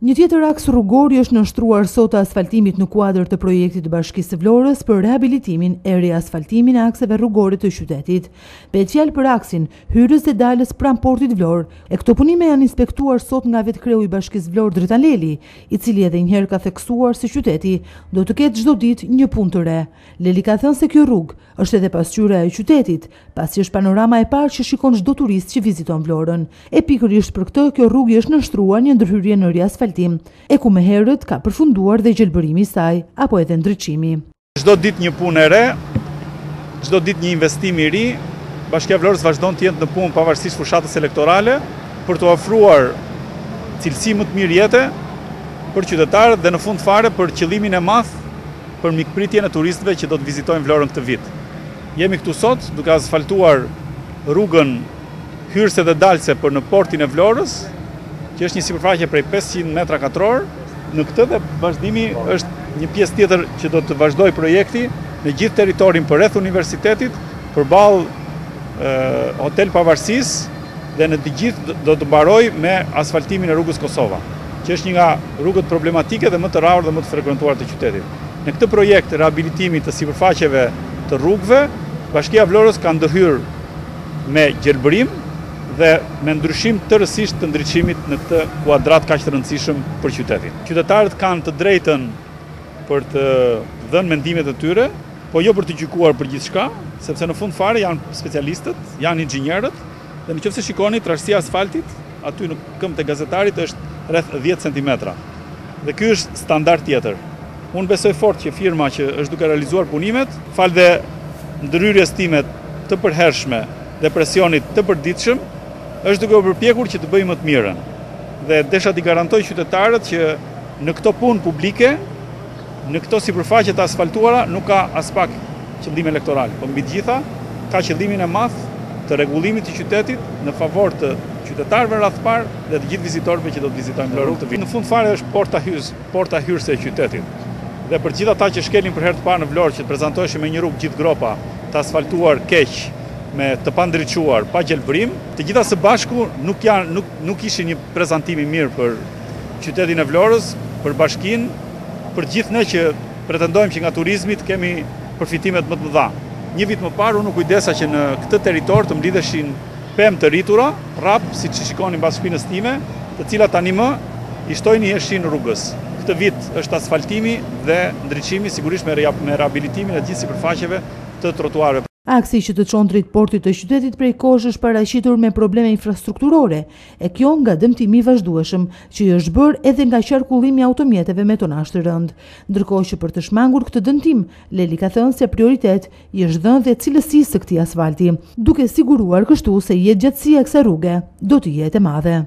Një tjetër aks rrugor është nënshtruar sot të asfaltimit në kuadër të projektit të Bashkisë së Vlorës për rehabilitimin e riasfaltimin e akseve rrugore të qytetit. Bëhet fjalë për aksin hyrjes dhe dalës pranë portit Vlorë. E këto punime janë inspektuar sot nga vetkreu i Bashkisë së Vlorë Dritan Leli, i cili edhe njëherë ka theksuar se qyteti do të ketë çdo ditë një punë të re. Leli ka thënë se kjo rrugë është edhe pasqyra e qytetit, pasi është panorama e parë që shikon çdo turist që viziton Vlorën. E pikërisht për këtë kjo rrugë është nënshtruar një ndërhyrje në riasfaltim, e ku më herët ka përfunduar dhe gjelbërimi i saj, apo edhe ndriçimi. Çdo ditë një punë e re, çdo ditë një investim i ri, Bashkia e Vlorës vazhdon të jetë në punë pavarësisht fushatës elektorale për të ofruar cilësi më të mirë jete për qytetarët dhe në fund fare për qëllimin e madh për mikpritjen e turistëve që do të vizitojnë Vlorën këtë vit. Jemi këtu sot duke asfaltuar rrugën hyrëse dhe dalëse për në portin e Vlorës, që është një sipërfaqe prej 500 metra katror. Në këtë dhe vazhdimi është një pjesë tjetër që do të vazhdoj projekti në gjithë territorin përreth universitetit, përballë Hotel Pavarësisë dhe në të gjithë do të mbaroj me asfaltimin e rrugës Kosova, që është një nga rrugët problematike dhe më të rrallë dhe më të frekuentuar të qytetit. Në këtë projekt rehabilitimit të sipërfaqeve të rrugëve, Bashkia e Vlorës ka ndërhyrë me gjelbërim dhe me ndryshim të rësisht të ndriçimit në këtë kuadrat kaq të rëndësishëm për qytetin. Qytetarët kanë të drejtën për të dhënë mendimet e tyre, po jo për të gjykuar për gjithçka, sepse në fund fare janë specialistët, janë inxhinierët, dhe nëse shikoni trashësia e asfaltit, aty në këmbët e gazetarit është rreth 10 cm. Dhe ky është standard tjetër. Unë besoj fort që firma që është duke realizuar punimet, fal dhe ndërhyrjes time të përhershme dhe presionit të përditshëm, është duke u përpjekur që të bëjë më të mirën. Dhe desha t'i garantoj qytetarët që në këto punë publike, në këto sipërfaqe të asfaltuara, nuk ka as pak qëllim elektoral, por mbi të gjitha ka qëllimin e madh të rregullimit të qytetit në favor të qytetarëve radhpar dhe të gjithë vizitorëve që do të vizitojnë Vlorën këtë vit. Në fund fare është porta hyrëse e qytetit. Dhe për gjithë ata që shkelin për herë të parë në Vlorë, që të prezantoheshin me një rrugë gjithë gropa, të asfaltuar keq, me të pandriçuar, pa gjelbërim, të gjitha së bashku nuk ishin një prezantim i mirë për qytetin e Vlorës, për bashkinë, për gjithë ne që pretendojmë që nga turizmi të kemi përfitimet më të mëdha. Një vit më parë unë u kujdesa që në këtë territor të mblidheshin pemë të rritura, rrap, siç shikonin mbas shpinës time, të cilat tani më i shtojnë i heshin rrugës. Këtë vit është asfaltimi dhe ndriçimi, sigurisht me rehabilitimin e gjithë sipërfaqeve të trotuarëve. Aksi që të çon drejt portit të qytetit prej kohësh është paraqitur me probleme infrastrukturore, e kjo nga dëmtimi i vazhdueshëm që i është bërë edhe nga qarkullimi i automjeteve me tonazh të rënd. Ndërkohë që për të shmangur këtë dëmtim, Leli ka thënë se prioritet i është dhënë dhe cilësisë së këtij asfalti, duke siguruar kështu se jetëgjatësia e kësaj rruge do të jetë e madhe.